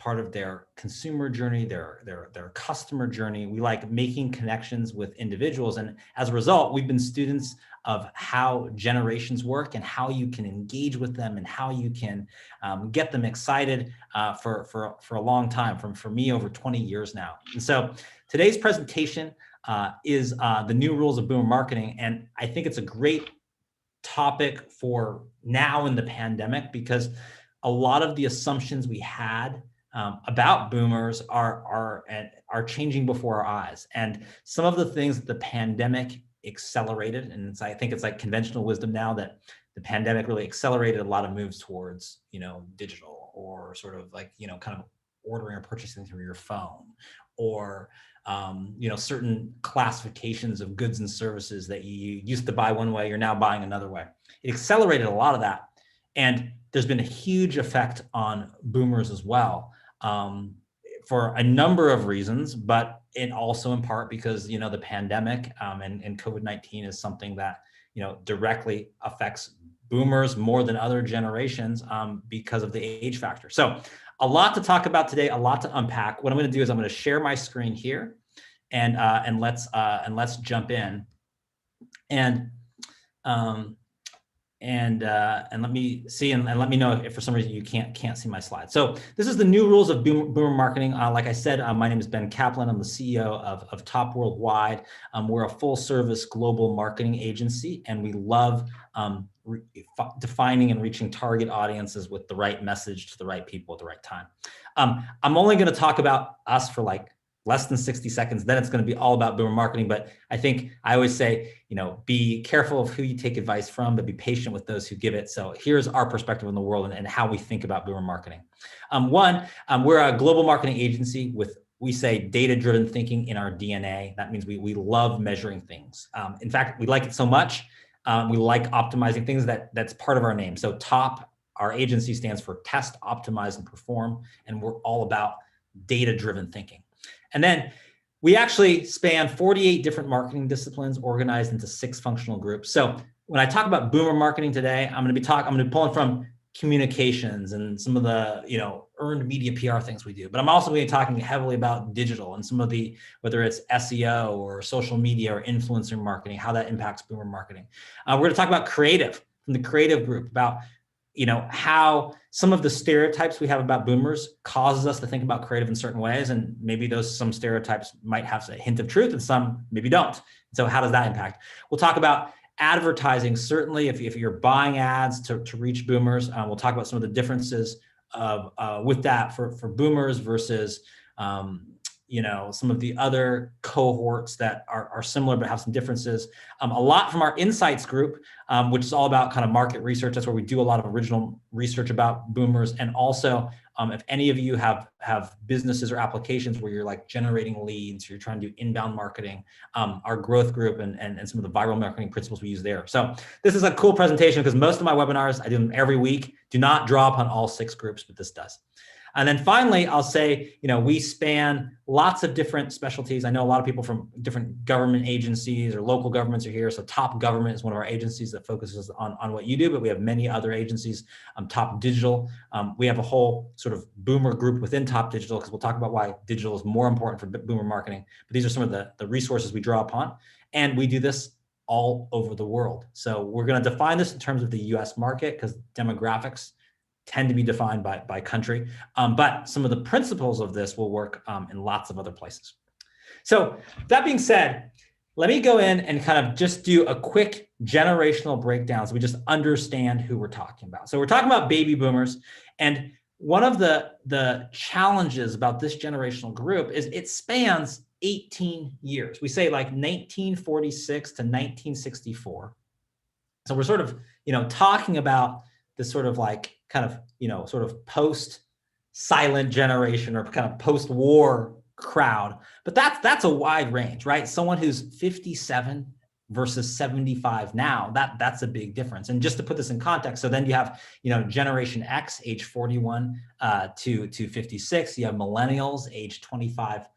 part of their consumer journey, their customer journey. We like making connections with individuals. And as a result, we've been students of how generations work and how you can engage with them and how you can get them excited for a long time, for me, over 20 years now. And so today's presentation is the new rules of boomer marketing. And I think it's a great topic for now in the pandemic, because a lot of the assumptions we had about boomers are changing before our eyes. And some of the things that the pandemic accelerated, and I think it's like conventional wisdom now that the pandemic really accelerated a lot of moves towards, digital, or sort of like, kind of ordering or purchasing through your phone, or certain classifications of goods and services that you used to buy one way, you're now buying another way. It accelerated a lot of that. And there's been a huge effect on boomers as well, for a number of reasons, but it also in part because, the pandemic and COVID-19 is something that, directly affects boomers more than other generations because of the age factor. So a lot to talk about today, a lot to unpack. What I'm going to do is I'm going to share my screen here, and let's jump in. And let me see, and let me know if for some reason you can't see my slide. So this is the new rules of boomer marketing. Like I said, my name is Ben Kaplan. I'm the CEO of Top Worldwide. We're a full service global marketing agency, and we love defining and reaching target audiences with the right message to the right people at the right time. I'm only going to talk about us for like less than 60 seconds. Then it's going to be all about boomer marketing. But I think I always say, be careful of who you take advice from, but be patient with those who give it. So here's our perspective on the world and how we think about boomer marketing. We're a global marketing agency with, we say, data-driven thinking in our DNA. That means we love measuring things. In fact, we like it so much. We like optimizing things that's part of our name. So TOP, our agency, stands for test, optimize, and perform. And we're all about data-driven thinking. And then we actually span 48 different marketing disciplines organized into 6 functional groups. So when I talk about boomer marketing today, I'm going to be pulling from communications and some of the, earned media PR things we do. But I'm also going to be talking heavily about digital and some of the, whether it's SEO or social media or influencer marketing, how that impacts boomer marketing. We're going to talk about creative from the creative group, about how some of the stereotypes we have about boomers causes us to think about creative in certain ways. And maybe some stereotypes might have a hint of truth and some maybe don't. So how does that impact? We'll talk about advertising. Certainly if you're buying ads to reach boomers, we'll talk about some of the differences with that for boomers versus, some of the other cohorts that are similar but have some differences. A lot from our insights group, which is all about kind of market research. That's where we do a lot of original research about boomers. And also, if any of you have businesses or applications where you're like generating leads, you're trying to do inbound marketing, our growth group and some of the viral marketing principles we use there. So this is a cool presentation because most of my webinars, I do them every week, do not draw upon all 6 groups, but this does. And then finally, I'll say, we span lots of different specialties. I know a lot of people from different government agencies or local governments are here. So Top Government is one of our agencies that focuses on what you do, but we have many other agencies. Top Digital, we have a whole sort of boomer group within Top Digital, because we'll talk about why digital is more important for boomer marketing. But these are some of the resources we draw upon. And we do this all over the world. So we're going to define this in terms of the US market, because demographics tend to be defined by country, but some of the principles of this will work in lots of other places. So that being said, let me go in and kind of just do a quick generational breakdown so we just understand who we're talking about. So we're talking about baby boomers, and one of the challenges about this generational group is it spans 18 years. We say like 1946 to 1964. So we're sort of, talking about this sort of like kind of, sort of post-silent generation or kind of post-war crowd. But that's a wide range, right? Someone who's 57 versus 75 now, that's a big difference. And just to put this in context, so then you have, Generation X, age 41 to 56. You have millennials, age 25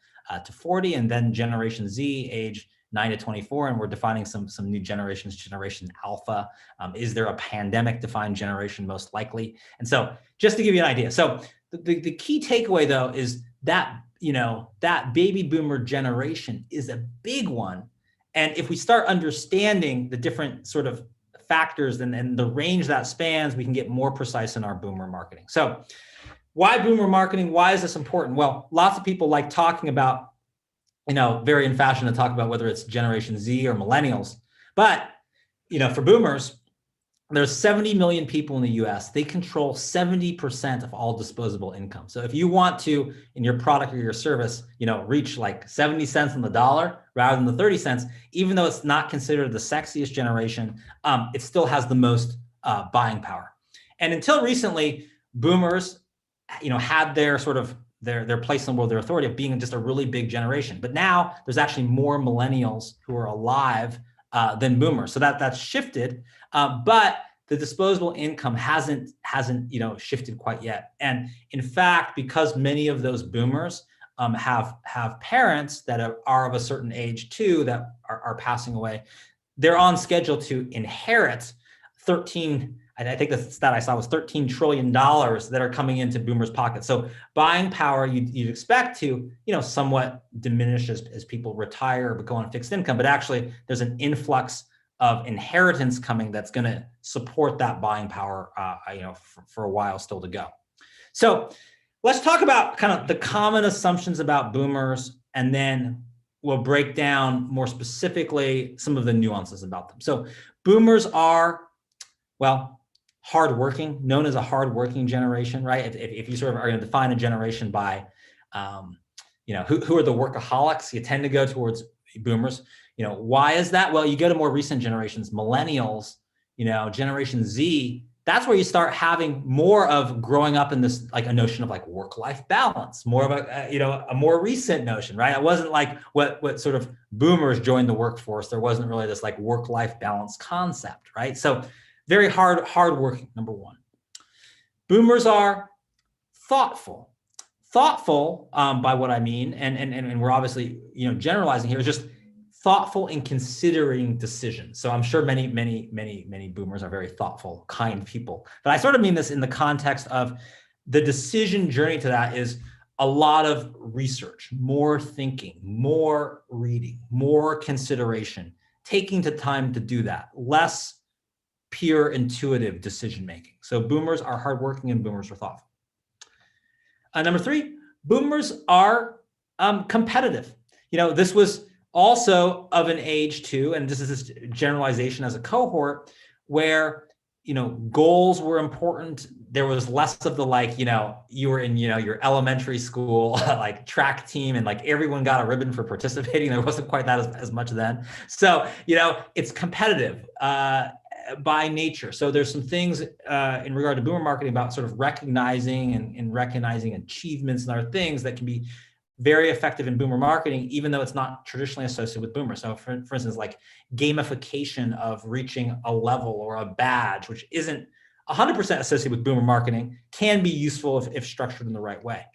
to 40, and then Generation Z, age 9 to 24, and we're defining some new generations, Generation Alpha. Is there a pandemic-defined generation most likely? And so just to give you an idea. So the key takeaway, though, is that, that baby boomer generation is a big one. And if we start understanding the different sort of factors and the range that spans, we can get more precise in our boomer marketing. So why boomer marketing? Why is this important? Well, lots of people like talking about, very in fashion to talk about whether it's Generation Z or millennials. But, for boomers, there's 70 million people in the US. They control 70% of all disposable income. So if you want to, in your product or your service, reach like 70 cents on the dollar rather than the 30 cents, even though it's not considered the sexiest generation, it still has the most buying power. And until recently, boomers, had their sort of their place in the world, their authority of being just a really big generation. But now there's actually more millennials who are alive than boomers. So that's shifted, but the disposable income hasn't shifted quite yet. And in fact, because many of those boomers have parents that are of a certain age too that are passing away, they're on schedule to inherit I think the stat I saw was $13 trillion that are coming into boomers' pockets. So buying power, you'd expect to, somewhat diminish as people retire or go on fixed income, but actually there's an influx of inheritance coming that's going to support that buying power, for a while still to go. So let's talk about kind of the common assumptions about boomers, and then we'll break down more specifically some of the nuances about them. So boomers are, hardworking, known as a hardworking generation, right? If you sort of are going to define a generation by, who are the workaholics, you tend to go towards boomers. Why is that? Well, you go to more recent generations, millennials, Generation Z, that's where you start having more of growing up in this, like a notion of like work-life balance, more of a more recent notion, right? It wasn't like what sort of boomers joined the workforce. There wasn't really this like work-life balance concept, right? So very hardworking, number one. Boomers are thoughtful. Thoughtful, by what I mean, and we're obviously generalizing here, is just thoughtful in considering decisions. So I'm sure many boomers are very thoughtful, kind people. But I sort of mean this in the context of the decision journey to that is a lot of research, more thinking, more reading, more consideration, taking the time to do that, less pure intuitive decision making. So boomers are hardworking and boomers are thoughtful. Number three, boomers are competitive. This was also of an age too, and this is this generalization as a cohort where goals were important. There was less of the you were in your elementary school like track team and like everyone got a ribbon for participating. There wasn't quite that as much then. So it's competitive by nature. So there's some things in regard to boomer marketing about sort of recognizing and recognizing achievements and other things that can be very effective in boomer marketing, even though it's not traditionally associated with boomers. So for instance, like gamification of reaching a level or a badge, which isn't 100% associated with boomer marketing, can be useful if structured in the right way.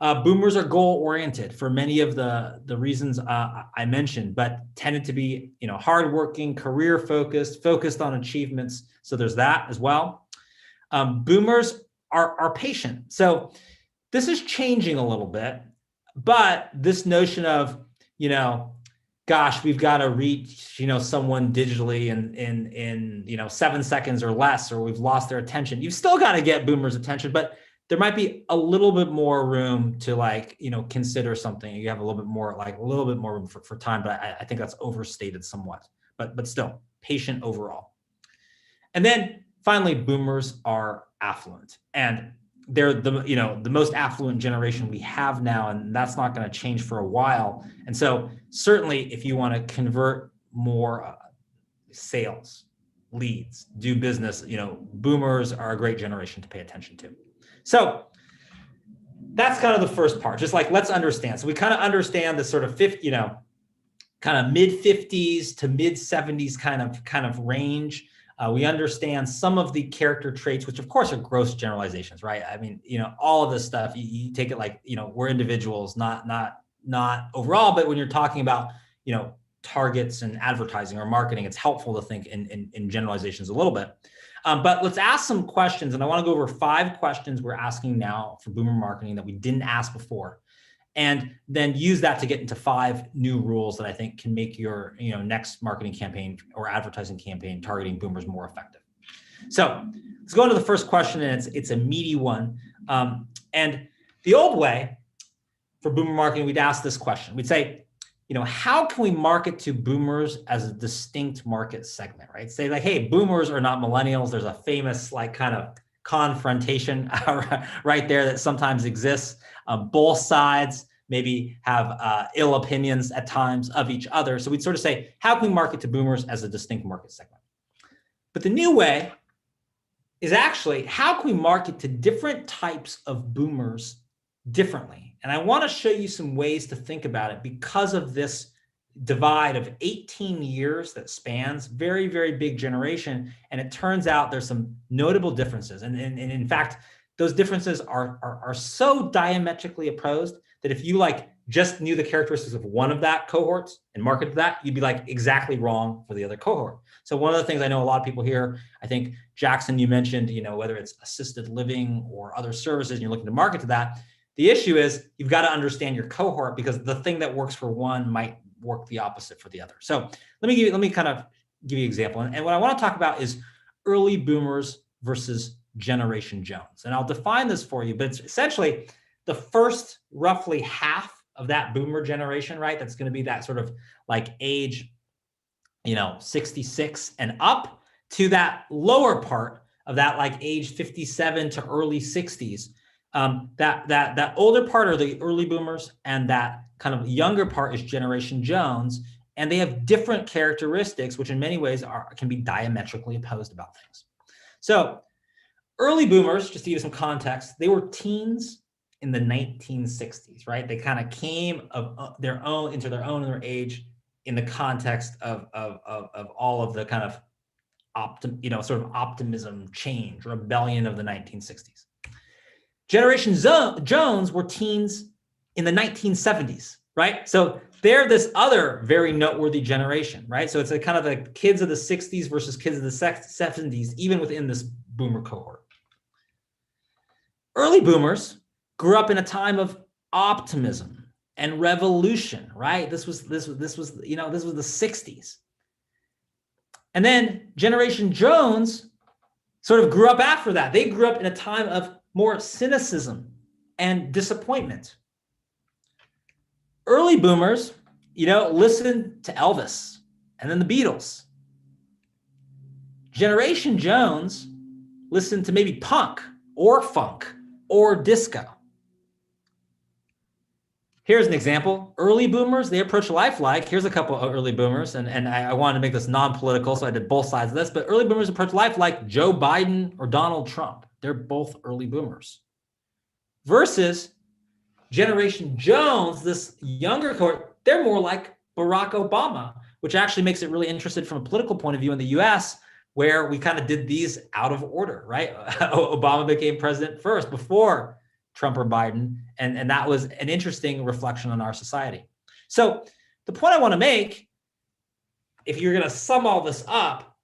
Boomers are goal-oriented for many of the reasons I mentioned, but tended to be hardworking, career-focused, focused on achievements. So there's that as well. Boomers are patient. So this is changing a little bit, but this notion of gosh, we've got to reach someone digitally in 7 seconds or less, or we've lost their attention. You've still got to get boomers' attention, but there might be a little bit more room to consider something. You have a little bit more room for time, but I think that's overstated somewhat, but still patient overall. And then finally, boomers are affluent, and they're the most affluent generation we have now, and that's not going to change for a while. And so certainly if you want to convert more sales, leads, do business, boomers are a great generation to pay attention to. So that's kind of the first part, just like, let's understand. So we kind of understand the sort of kind of mid 50s to mid 70s kind of range. We understand some of the character traits, which of course are gross generalizations, right? I mean, all of this stuff, you take it like, we're individuals, not overall, but when you're talking about, targets and advertising or marketing, it's helpful to think in generalizations a little bit. But let's ask some questions. And I want to go over 5 questions we're asking now for boomer marketing that we didn't ask before. And then use that to get into 5 new rules that I think can make your next marketing campaign or advertising campaign targeting boomers more effective. So let's go into the first question, and it's a meaty one. And the old way for boomer marketing, we'd ask this question. We'd say, how can we market to boomers as a distinct market segment, right? Say like, hey, boomers are not millennials. There's a famous kind of confrontation right there that sometimes exists. Both sides maybe have ill opinions at times of each other. So we'd sort of say, how can we market to boomers as a distinct market segment? But the new way is actually, how can we market to different types of boomers differently? And I want to show you some ways to think about it because of this divide of 18 years that spans very, very big generation. And it turns out there's some notable differences. And in fact, those differences are so diametrically opposed that if you just knew the characteristics of one of that cohorts and marketed that, you'd be exactly wrong for the other cohort. So one of the things I know a lot of people here, I think Jackson, you mentioned, whether it's assisted living or other services, and you're looking to market to that, the issue is you've got to understand your cohort because the thing that works for one might work the opposite for the other. So let me kind of give you an example. And what I want to talk about is early boomers versus Generation Jones. And I'll define this for you, but it's essentially the first roughly half of that boomer generation, right? That's going to be that sort of age, 66 and up to that lower part of that age 57 to early 60s. That older part are the early boomers, and that kind of younger part is Generation Jones. And they have different characteristics, which in many ways can be diametrically opposed about things. So early boomers, just to give you some context, they were teens in the 1960s, right? They kind of came of their own into their own in their age in the context of all of the kind of sort of optimism, change, rebellion of the 1960s. Generation Jones were teens in the 1970s, right? So they're this other very noteworthy generation, right? So it's a kind of the kids of the 60s versus kids of the 70s, even within this boomer cohort. Early boomers grew up in a time of optimism and revolution, right? This was the 60s. And then Generation Jones sort of grew up after that. They grew up in a time of more cynicism and disappointment. Early boomers, listened to Elvis and then the Beatles. Generation Jones listened to maybe punk or funk or disco. Here's an example. Early boomers, they approach life here's a couple of early boomers, and I wanted to make this non-political, so I did both sides of this, but early boomers approach life like Joe Biden or Donald Trump. They're both early boomers. Versus Generation Jones, this younger cohort, they're more like Barack Obama, which actually makes it really interesting from a political point of view in the US, where we kind of did these out of order, right? Obama became president first before Trump or Biden. And that was an interesting reflection on our society. So the point I want to make, if you're going to sum all this up,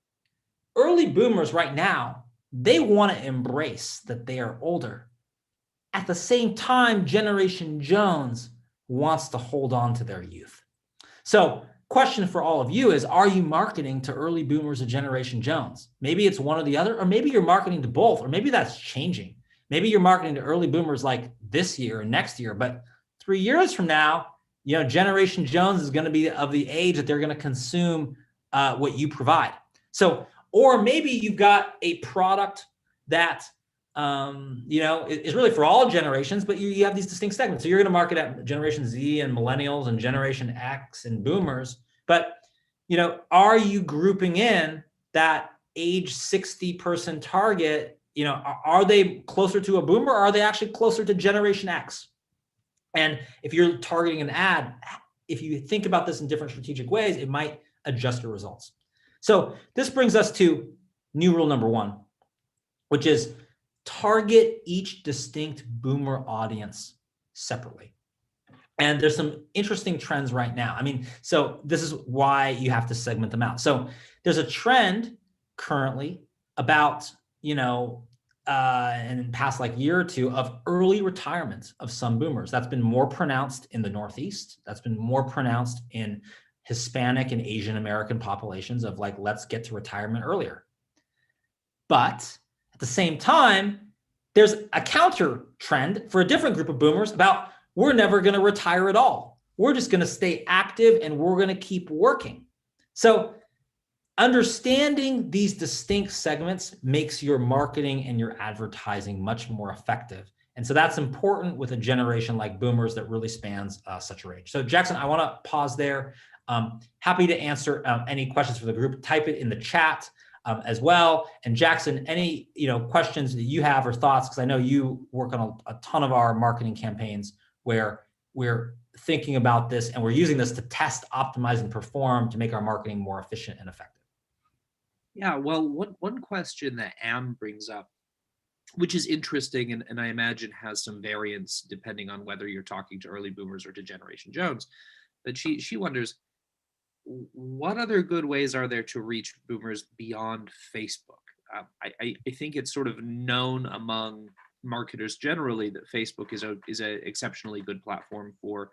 early boomers right now, they want to embrace that they are older. At the same time, Generation Jones wants to hold on to their youth. So question for all of you is, are you marketing to early boomers or Generation Jones? Maybe it's one or the other, or maybe you're marketing to both, or maybe that's changing. Maybe you're marketing to early boomers like this year or next year, but 3 years from now, Generation Jones is going to be of the age that they're going to consume what you provide. So, or maybe you've got a product that, is really for all generations, but you have these distinct segments. So you're going to market at Generation Z and millennials and Generation X and boomers, but, are you grouping in that age 60 person target? Are they closer to a boomer or are they actually closer to Generation X? And if you're targeting an ad, if you think about this in different strategic ways, it might adjust your results. So this brings us to new rule number 1, which is target each distinct boomer audience separately. And there's some interesting trends right now. I mean, so this is why you have to segment them out. So there's a trend currently about, in the past like year or two of early retirement of some boomers. That's been more pronounced in the Northeast. That's been more pronounced in Hispanic and Asian American populations of like, let's get to retirement earlier. But at the same time, there's a counter trend for a different group of boomers about we're never going to retire at all. We're just going to stay active and we're going to keep working. So understanding these distinct segments makes your marketing and your advertising much more effective. And so that's important with a generation like boomers that really spans such a range. So Jackson, I want to pause there. Happy to answer any questions for the group. Type it in the chat as well. And Jackson, any questions that you have or thoughts, because I know you work on a ton of our marketing campaigns where we're thinking about this and we're using this to test, optimize, and perform to make our marketing more efficient and effective. Yeah, well, one question that Am brings up, which is interesting, and I imagine has some variance depending on whether you're talking to early boomers or to Generation Jones, but she wonders, what other good ways are there to reach boomers beyond Facebook? I think it's sort of known among marketers generally that Facebook is a exceptionally good platform for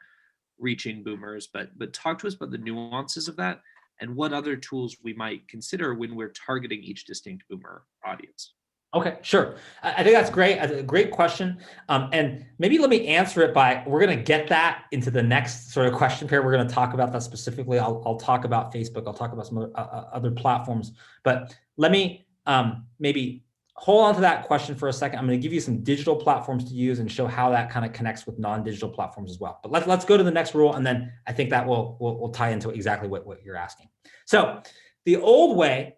reaching boomers, but talk to us about the nuances of that and what other tools we might consider when we're targeting each distinct boomer audience. Okay, sure. I think that's great. A great question. And maybe let me answer it by, we're going to get that into the next sort of question pair. We're going to talk about that specifically. I'll talk about Facebook. I'll talk about some other platforms, but let me maybe hold on to that question for a second. I'm going to give you some digital platforms to use and show how that kind of connects with non-digital platforms as well. But let's go to the next rule, and then I think that will tie into exactly what you're asking. So the old way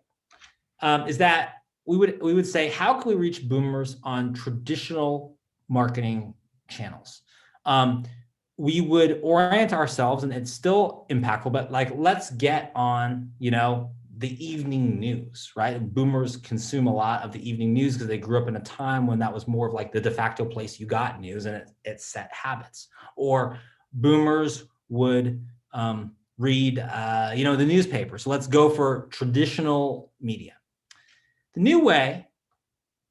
is that we would say, how can we reach boomers on traditional marketing channels? We would orient ourselves, and it's still impactful, but like, let's get on, the evening news, right? Boomers consume a lot of the evening news because they grew up in a time when that was more of like the de facto place you got news, and it set habits. Or boomers would read, the newspaper. So let's go for traditional media. The new way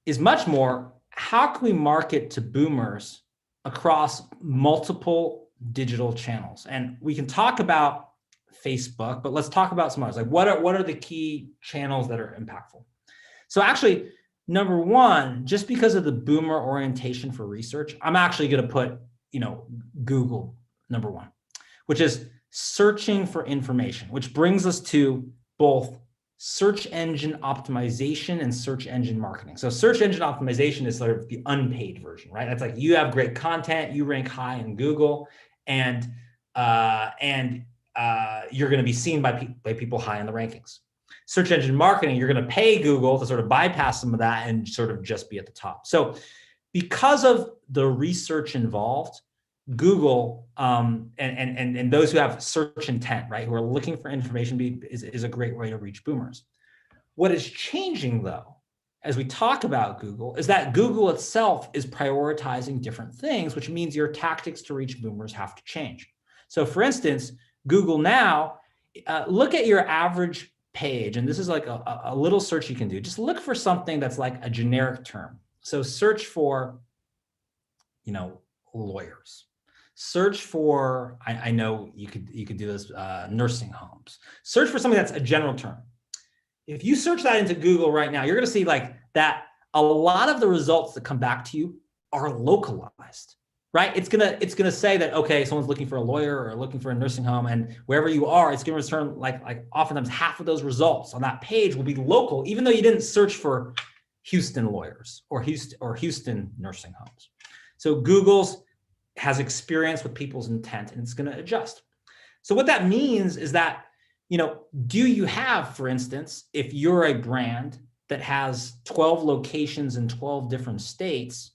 is much more, how can we market to boomers across multiple digital channels? And we can talk about Facebook, but let's talk about some others. Like, what are the key channels that are impactful? So actually, number one, just because of the boomer orientation for research, I'm actually going to put, Google number one, which is searching for information, which brings us to both search engine optimization and search engine marketing. So search engine optimization is sort of the unpaid version, right? That's like, you have great content, you rank high in Google, and you're going to be seen by people high in the rankings. Search engine marketing, you're going to pay Google to sort of bypass some of that and sort of just be at the top. So because of the research involved, Google and those who have search intent, right, who are looking for information is a great way to reach boomers. What is changing, though, as we talk about Google, is that Google itself is prioritizing different things, which means your tactics to reach boomers have to change. So for instance, Google now, look at your average page, and this is like a little search you can do. Just look for something that's like a generic term. So search for, lawyers. Search for, I know you could do this, nursing homes. Search for something that's a general term. If you search that into Google right now, you're going to see like that a lot of the results that come back to you are localized, right? It's gonna say that, okay, someone's looking for a lawyer or looking for a nursing home, and wherever you are, it's going to return like oftentimes half of those results on that page will be local, even though you didn't search for Houston lawyers or Houston nursing homes. So Google's has experience with people's intent, and it's going to adjust. So what that means is that, do you have, for instance, if you're a brand that has 12 locations in 12 different states,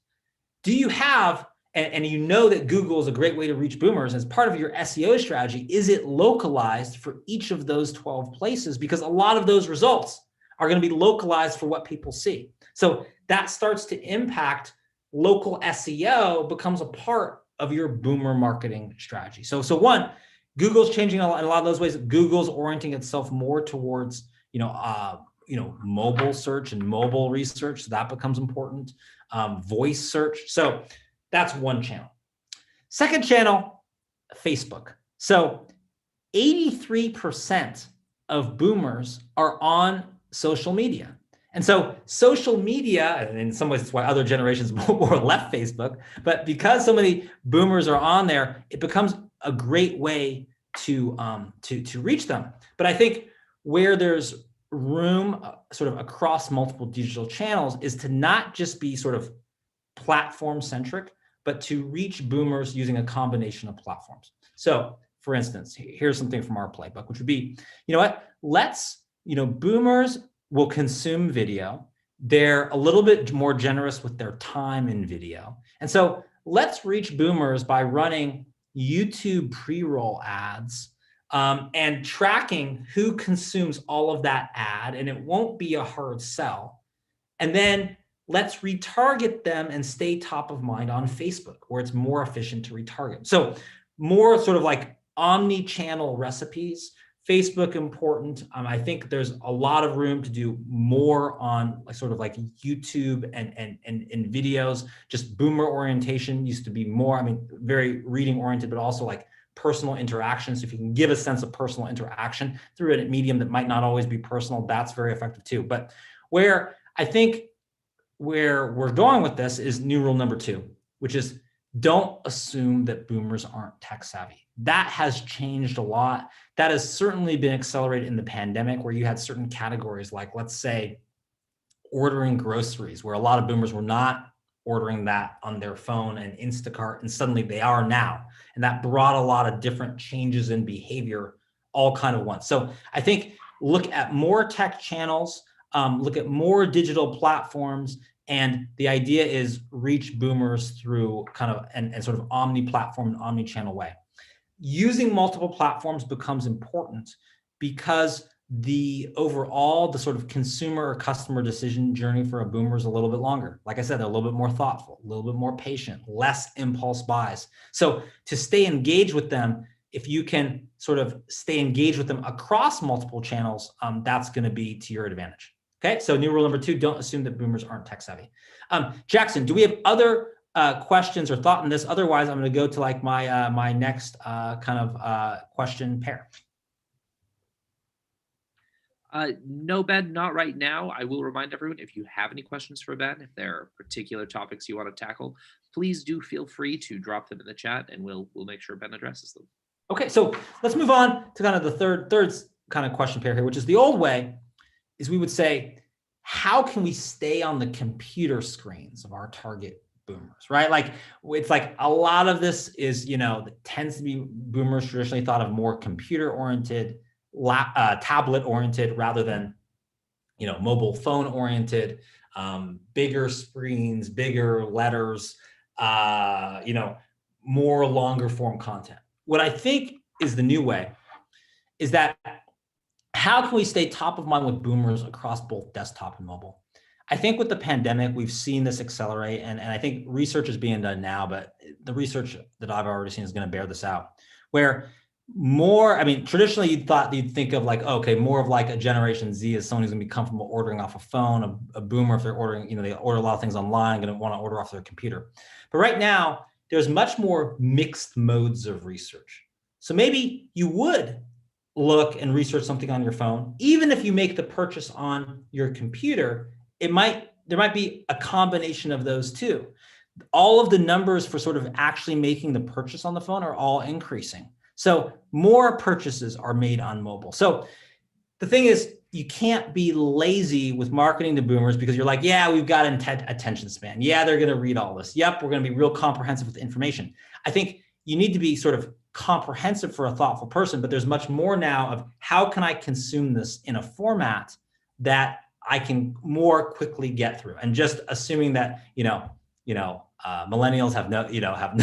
do you have, and that Google is a great way to reach boomers as part of your SEO strategy, is it localized for each of those 12 places? Because a lot of those results are going to be localized for what people see. So that starts to impact local SEO, becomes a part of your boomer marketing strategy. So one, Google's changing in a lot of those ways. Google's orienting itself more towards, mobile search and mobile research. So that becomes important. Voice search. So that's one channel. Second channel, Facebook. So 83% of boomers are on social media. And so social media, and in some ways it's why other generations more left Facebook, but because so many boomers are on there, it becomes a great way to reach them. But I think where there's room sort of across multiple digital channels is to not just be sort of platform centric, but to reach boomers using a combination of platforms. So for instance, here's something from our playbook, which would be, boomers will consume video. They're a little bit more generous with their time in video. And so let's reach boomers by running YouTube pre-roll ads and tracking who consumes all of that ad, and it won't be a hard sell. And then let's retarget them and stay top of mind on Facebook, where it's more efficient to retarget. So more sort of like omni-channel recipes. Facebook important. I think there's a lot of room to do more on like YouTube and videos. Just boomer orientation used to be more, very reading oriented, but also like personal interactions. So if you can give a sense of personal interaction through a medium that might not always be personal, that's very effective too. But where I think where we're going with this is new rule number 2, which is don't assume that boomers aren't tech savvy. That has changed a lot. That has certainly been accelerated in the pandemic, where you had certain categories like, let's say, ordering groceries, where a lot of boomers were not ordering that on their phone and Instacart, and suddenly they are now. And that brought a lot of different changes in behavior all kind of once. So I think look at more tech channels, look at more digital platforms, and the idea is reach boomers through kind of and sort of omni-platform and omni-channel way. Using multiple platforms becomes important because the sort of consumer or customer decision journey for a boomer is a little bit longer. Like I said, they're a little bit more thoughtful, a little bit more patient, less impulse buys. So to stay engaged with them, if you can sort of stay engaged with them across multiple channels, that's going to be to your advantage. Okay, so new rule number 2, don't assume that boomers aren't tech savvy. Jackson, do we have other questions or thought on this? Otherwise, I'm going to go to like my next question pair. No, Ben, not right now. I will remind everyone, if you have any questions for Ben, if there are particular topics you want to tackle, please do feel free to drop them in the chat, and we'll make sure Ben addresses them. Okay, so let's move on to kind of the third kind of question pair here, which is the old way. Is we would say, how can we stay on the computer screens of our target boomers, right? Like it's like a lot of this is, tends to be boomers traditionally thought of more computer oriented, tablet oriented rather than, mobile phone oriented, bigger screens, bigger letters, more longer form content. What I think is the new way is that how can we stay top of mind with boomers across both desktop and mobile? I think with the pandemic, we've seen this accelerate, and I think research is being done now, but the research that I've already seen is going to bear this out, where traditionally you'd think of like, okay, more of like a Generation Z is someone who's going to be comfortable ordering off a phone, a boomer, if they're ordering, they order a lot of things online, going to want to order off their computer. But right now, there's much more mixed modes of research. So maybe you would look and research something on your phone. Even if you make the purchase on your computer, there might be a combination of those two. All of the numbers for sort of actually making the purchase on the phone are all increasing. So more purchases are made on mobile. So the thing is, you can't be lazy with marketing to boomers because you're like, yeah, we've got attention span. Yeah, they're going to read all this. Yep, we're going to be real comprehensive with the information. I think you need to be sort of comprehensive for a thoughtful person, but there's much more now of how can I consume this in a format that I can more quickly get through, and just assuming that millennials have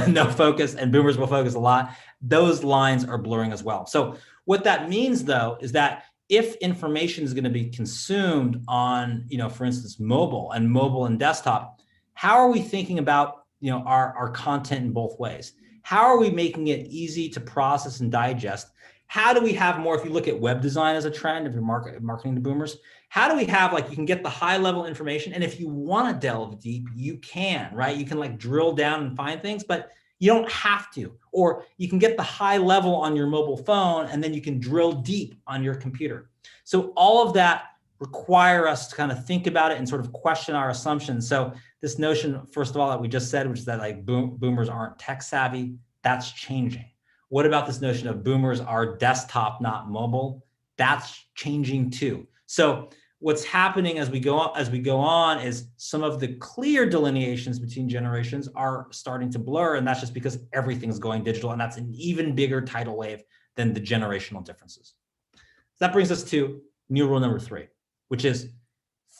no focus and boomers will focus a lot. Those lines are blurring as well. So what that means though is that if information is going to be consumed on for instance mobile and desktop, how are we thinking about our content in both ways? How are we making it easy to process and digest? How do we have more, if you look at web design as a trend, if you're marketing to boomers, how do we have, like, you can get the high level information, and if you want to delve deep, you can, right? You can like drill down and find things, but you don't have to. Or you can get the high level on your mobile phone, and then you can drill deep on your computer. So all of that require us to kind of think about it and sort of question our assumptions. So this notion, first of all, that we just said, which is that like boomers aren't tech savvy, that's changing. What about this notion of boomers are desktop, not mobile? That's changing too. So what's happening as we go on is some of the clear delineations between generations are starting to blur, and that's just because everything's going digital, and that's an even bigger tidal wave than the generational differences. So that brings us to new rule number 3, which is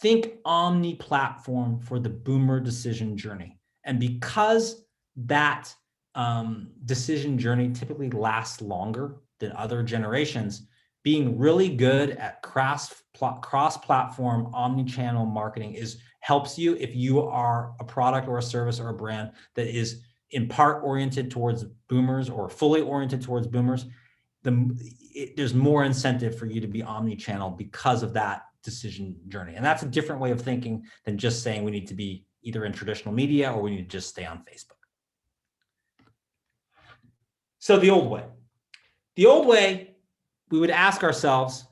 think omni-platform for the boomer decision journey. And because that decision journey typically lasts longer than other generations, being really good at cross-platform omni-channel marketing helps you if you are a product or a service or a brand that is in part oriented towards boomers or fully oriented towards boomers. There's more incentive for you to be omni-channel because of that decision journey. And that's a different way of thinking than just saying we need to be either in traditional media or we need to just stay on Facebook. So the old way, we would ask ourselves,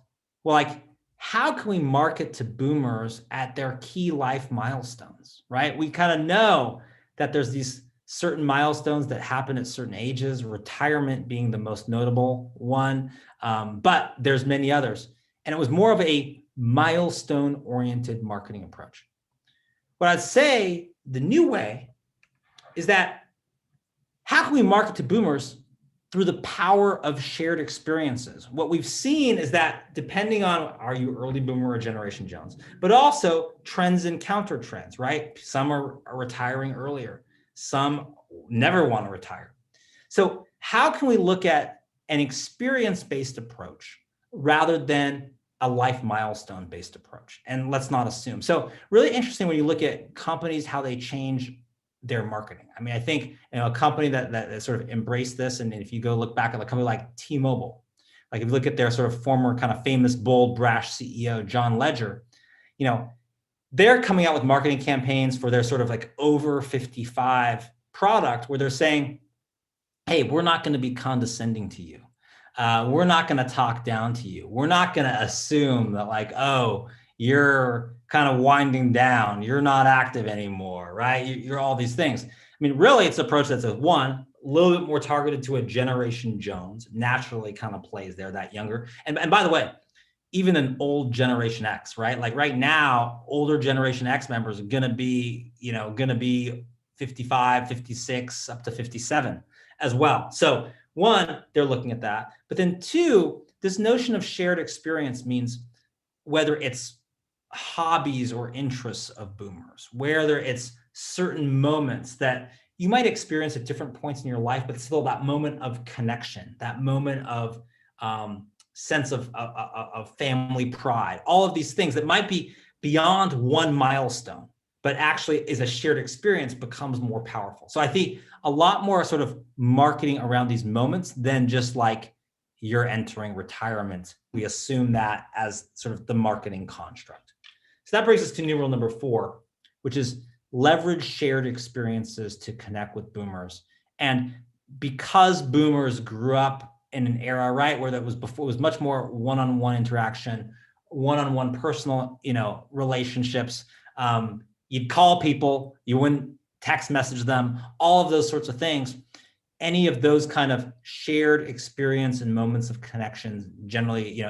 well, like, how can we market to boomers at their key life milestones, right? We kind of know that there's these certain milestones that happen at certain ages, retirement being the most notable one, but there's many others. And it was more of a milestone-oriented marketing approach. What I'd say the new way is that how can we market to boomers through the power of shared experiences? What we've seen is that depending on, are you early boomer or Generation Jones, but also trends and counter trends, right? Some are retiring earlier. Some never want to retire. So how can we look at an experience-based approach rather than a life milestone-based approach? And let's not assume. So really interesting when you look at companies, how they change their marketing. I mean, I think, a company that sort of embraced this, and if you go look back at a company like T-Mobile, like if you look at their sort of former kind of famous, bold, brash CEO, John Ledger, they're coming out with marketing campaigns for their sort of like over 55 product where they're saying, hey, we're not going to be condescending to you. We're not going to talk down to you. We're not going to assume that like, oh, you're kind of winding down, you're not active anymore, right? You're all these things. I mean, really, it's an approach that's a little bit more targeted to a Generation Jones, naturally kind of plays there, that younger. And by the way, even an old Generation X, right? Like right now, older Generation X members are gonna be 55, 56, up to 57 as well. So one, they're looking at that. But then two, this notion of shared experience means whether it's hobbies or interests of boomers, whether it's certain moments that you might experience at different points in your life, but still that moment of connection, that moment of sense of family pride, all of these things that might be beyond one milestone, but actually is a shared experience, becomes more powerful. So I think a lot more sort of marketing around these moments than just like you're entering retirement. We assume that as sort of the marketing construct. So that brings us to new rule number 4, which is leverage shared experiences to connect with boomers. And because boomers grew up in an era, right, where that was before, it was much more one-on-one interaction, one-on-one personal, relationships. You'd call people, you wouldn't text message them, all of those sorts of things. Any of those kind of shared experience and moments of connections generally,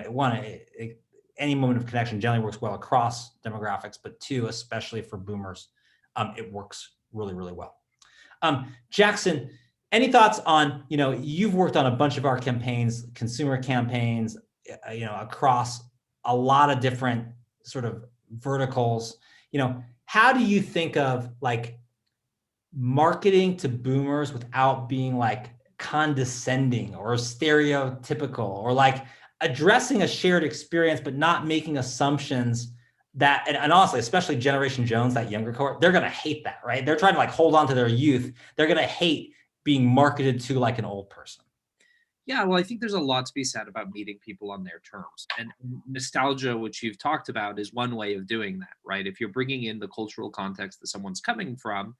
any moment of connection generally works well across demographics, but 2, especially for boomers, it works really, really well. Jackson, any thoughts on, you've worked on a bunch of our campaigns, consumer campaigns, across a lot of different sort of verticals. How do you think of like marketing to boomers without being like condescending or stereotypical, or like addressing a shared experience, but not making assumptions that, and honestly, especially Generation Jones, that younger cohort, they're going to hate that, right? They're trying to like hold on to their youth. They're going to hate being marketed to like an old person? Yeah, well, I think there's a lot to be said about meeting people on their terms. And nostalgia, which you've talked about, is one way of doing that, right? If you're bringing in the cultural context that someone's coming from,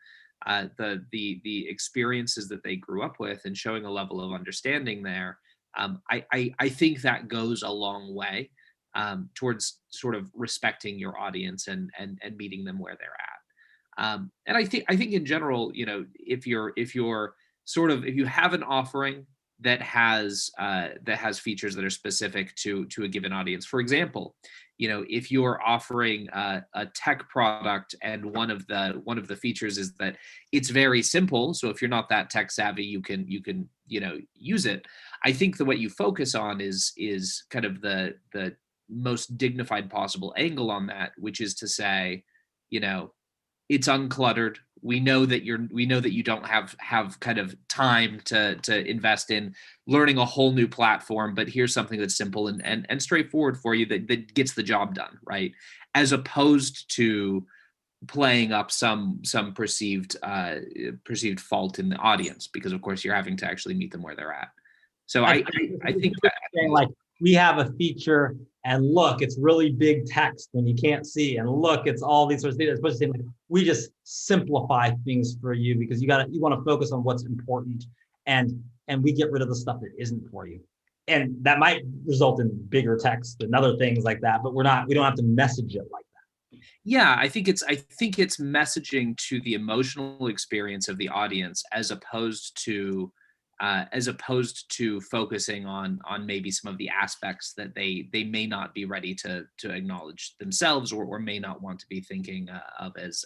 the experiences that they grew up with, and showing a level of understanding there, I think that goes a long way towards sort of respecting your audience and meeting them where they're at. And I think in general, if you're if you have an offering that has features that are specific to a given audience. For example, if you're offering a tech product, and one of the features is that it's very simple, so if you're not that tech savvy, you can use it. I think that what you focus on is kind of the most dignified possible angle on that, which is to say, you know, it's uncluttered. We know that you don't have kind of time to invest in learning a whole new platform, but here's something that's simple and straightforward for you that gets the job done, right? As opposed to playing up some perceived fault in the audience, because of course you're having to actually meet them where they're at. So I think that Saying like, we have a feature, and look, it's really big text and you can't see, and look, it's all these sorts of things. Especially saying like, we just simplify things for you because you want to focus on what's important, and we get rid of the stuff that isn't for you. And that might result in bigger text and other things like that, but we don't have to message it like that. Yeah, I think it's messaging to the emotional experience of the audience, as opposed to focusing on maybe some of the aspects that they may not be ready to acknowledge themselves, or may not want to be thinking of as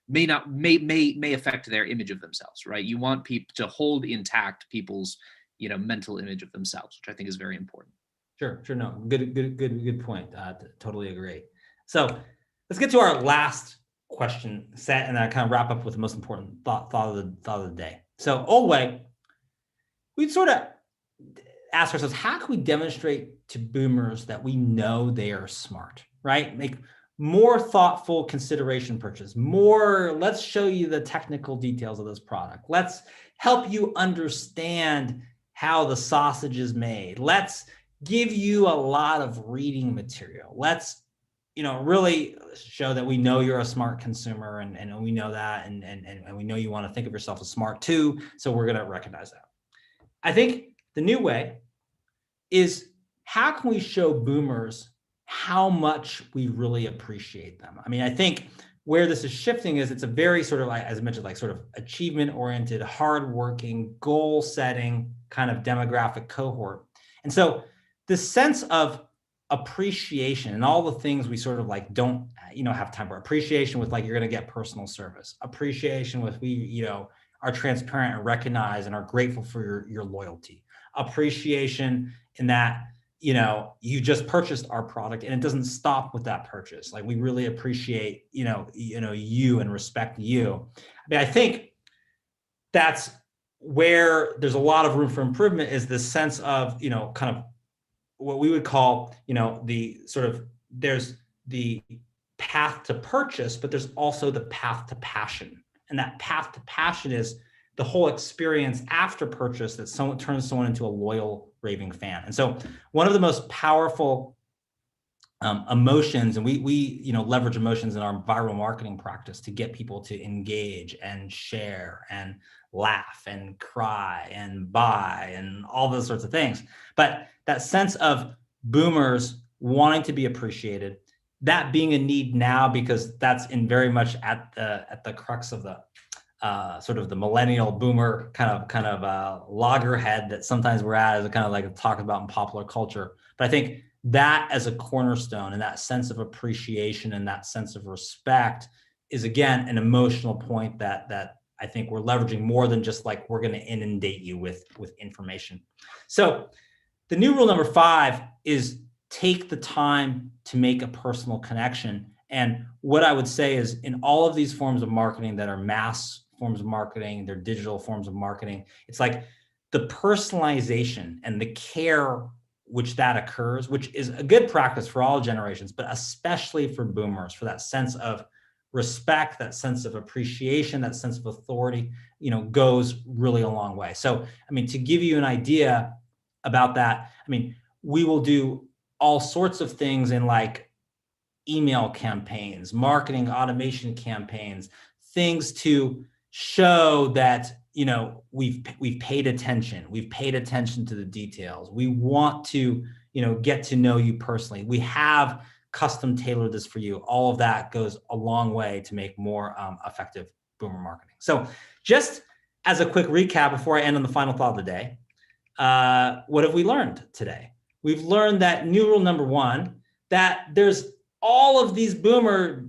may affect their image of themselves, right? You want people to hold intact people's mental image of themselves, which I think is very important. Sure. No, good point. Totally agree. So let's get to our last question set, and then I kind of wrap up with the most important thought of the day. So Olway, we'd sort of ask ourselves, how can we demonstrate to boomers that we know they are smart, right? Make more thoughtful consideration purchase, let's show you the technical details of this product. Let's help you understand how the sausage is made. Let's give you a lot of reading material. Let's, really show that we know you're a smart consumer, and we know that, and we know you want to think of yourself as smart too. So we're going to recognize that. I think the new way is, how can we show boomers how much we really appreciate them? I mean, I think where this is shifting is it's a very sort of, as I mentioned, like sort of achievement-oriented, hardworking, goal-setting kind of demographic cohort. And so the sense of appreciation and all the things we sort of like don't, have time for. Appreciation with like, you're going to get personal service. Appreciation with we are transparent and recognize and are grateful for your loyalty. Appreciation in that, you just purchased our product and it doesn't stop with that purchase. Like, we really appreciate, you and respect you. I mean, I think that's where there's a lot of room for improvement, is this sense of, kind of what we would call, the sort of, there's the path to purchase, but there's also the path to passion. And that path to passion is the whole experience after purchase that turns someone into a loyal, raving fan. And so one of the most powerful emotions, and we leverage emotions in our viral marketing practice to get people to engage and share and laugh and cry and buy and all those sorts of things. But that sense of boomers wanting to be appreciated, that being a need now, because that's in very much at the crux of the sort of the millennial boomer kind of loggerhead that sometimes we're at, as a kind of like talked about in popular culture. But I think that as a cornerstone, and that sense of appreciation and that sense of respect is, again, an emotional point that I think we're leveraging more than just like, we're going to inundate you with information. So the new rule number 5 is take the time to make a personal connection. And what I would say is, in all of these forms of marketing that are mass forms of marketing, they're digital forms of marketing, it's like the personalization and the care which that occurs, which is a good practice for all generations, but especially for boomers, for that sense of respect, that sense of appreciation, that sense of authority. goes really a long way. So, I mean, to give you an idea about that, I mean, we will do all sorts of things in like email campaigns, marketing automation campaigns, things to show that, we've paid attention. We've paid attention to the details. We want to, get to know you personally. We have custom tailored this for you. All of that goes a long way to make more effective boomer marketing. So just as a quick recap before I end on the final thought of the day, what have we learned today? We've learned that new rule number one, that there's all of these boomer,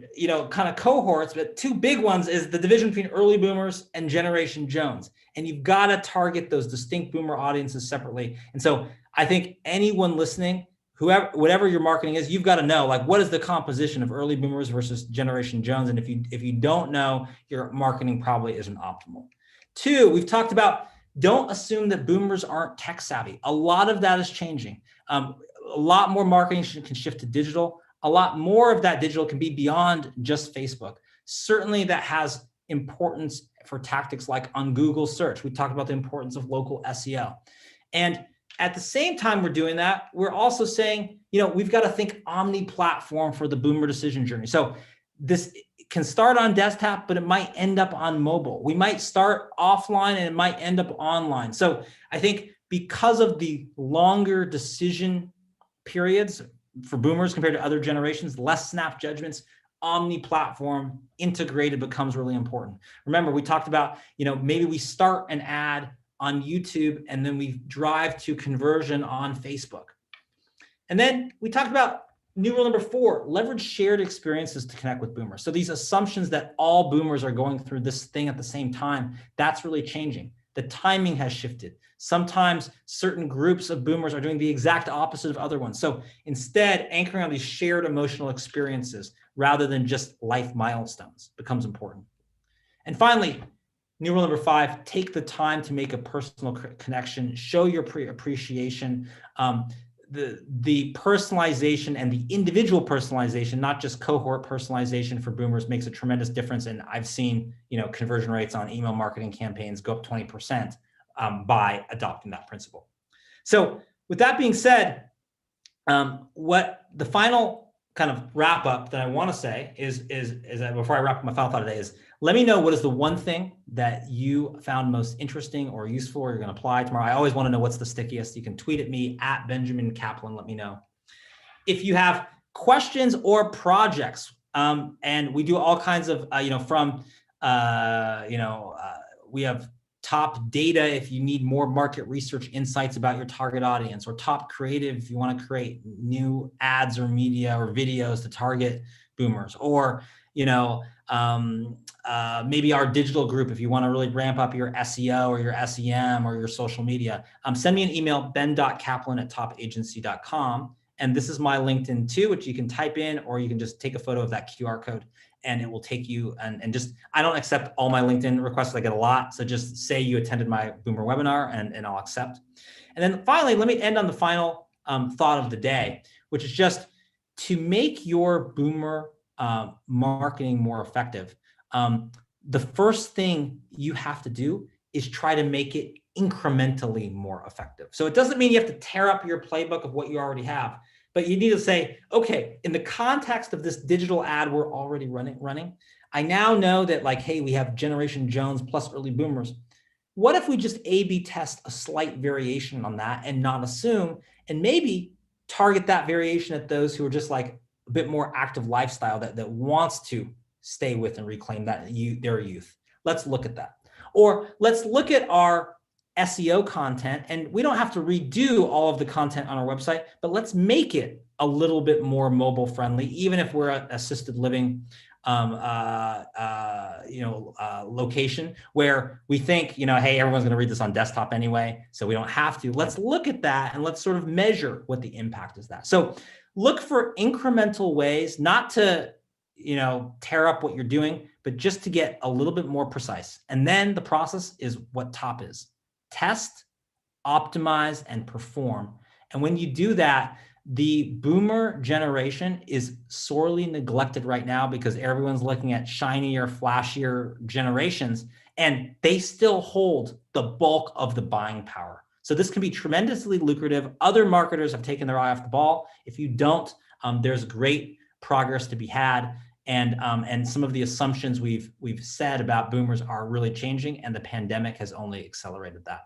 kind of cohorts, but two big ones is the division between early boomers and Generation Jones. And you've got to target those distinct boomer audiences separately. And so I think anyone listening, whatever your marketing is, you've got to know, like, what is the composition of early boomers versus Generation Jones? And if you don't know, your marketing probably isn't optimal. Two, we've talked about, don't assume that boomers aren't tech savvy. A lot of that is changing. A lot more marketing can shift to digital. A lot more of that digital can be beyond just Facebook. Certainly that has importance for tactics like on Google search. We talked about the importance of local SEO. And at the same time we're doing that, we're also saying, we've got to think omni-platform for the boomer decision journey. So this can start on desktop, but it might end up on mobile. We might start offline and it might end up online. So I think because of the longer decision periods for boomers compared to other generations, less snap judgments, omni-platform integrated becomes really important. Remember, we talked about, maybe we start an ad on YouTube and then we drive to conversion on Facebook. And then we talked about new rule number 4, leverage shared experiences to connect with boomers. So these assumptions that all boomers are going through this thing at the same time, that's really changing. The timing has shifted. Sometimes certain groups of boomers are doing the exact opposite of other ones. So instead, anchoring on these shared emotional experiences rather than just life milestones becomes important. And finally, new rule number 5, take the time to make a personal connection, show your appreciation. The personalization and the individual personalization, not just cohort personalization for boomers, makes a tremendous difference. And I've seen, conversion rates on email marketing campaigns go up 20% by adopting that principle. So with that being said, what the final kind of wrap up that I want to say is that before I wrap up my final thought today is, let me know what is the one thing that you found most interesting or useful or you're going to apply tomorrow. I always want to know what's the stickiest. You can tweet at me at Benjamin Kaplan. Let me know. If you have questions or projects, and we do all kinds of, we have top data if you need more market research insights about your target audience, or top creative if you want to create new ads or media or videos to target boomers, or maybe our digital group if you want to really ramp up your SEO or your SEM or your social media. Send me an email, ben.kaplan@topagency.com. And this is my LinkedIn too, which you can type in, or you can just take a photo of that QR code and it will take you and just, I don't accept all my LinkedIn requests. I get a lot. So just say you attended my Boomer webinar and I'll accept. And then finally, let me end on the final thought of the day, which is just to make your Boomer marketing more effective. The first thing you have to do is try to make it incrementally more effective. So it doesn't mean you have to tear up your playbook of what you already have, but you need to say, okay, in the context of this digital ad we're already running, I now know that, like, hey, we have Generation Jones plus early boomers. What if we just A/B test a slight variation on that and not assume, and maybe target that variation at those who are just like a bit more active lifestyle that wants to stay with and reclaim their youth. Let's look at that. Or let's look at our SEO content, and we don't have to redo all of the content on our website, but let's make it a little bit more mobile friendly, even if we're an assisted living location where we think, hey, everyone's going to read this on desktop anyway, so we don't have to. Let's look at that and let's sort of measure what the impact is that. So look for incremental ways, not to tear up what you're doing, but just to get a little bit more precise. And then the process is what TOP is. Test, optimize, and perform. And when you do that, the boomer generation is sorely neglected right now because everyone's looking at shinier, flashier generations. and they still hold the bulk of the buying power. So this can be tremendously lucrative. Other marketers have taken their eye off the ball. If you don't, there's great progress to be had. And some of the assumptions we've said about boomers are really changing, and the pandemic has only accelerated that.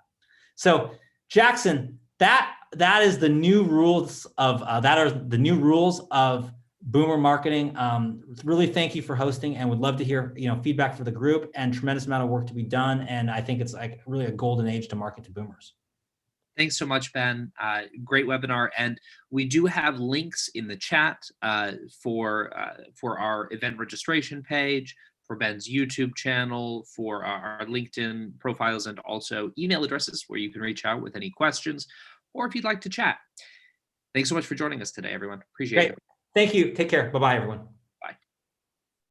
So Jackson, that is the new rules of boomer marketing. Really thank you for hosting, and would love to hear feedback for the group, and tremendous amount of work to be done. And I think it's like really a golden age to market to boomers. Thanks so much, Ben. Great webinar, and we do have links in the chat for our event registration page, for Ben's YouTube channel, for our LinkedIn profiles, and also email addresses where you can reach out with any questions, or if you'd like to chat. Thanks so much for joining us today, everyone. Appreciate it. Thank you. Take care. Bye-bye, everyone.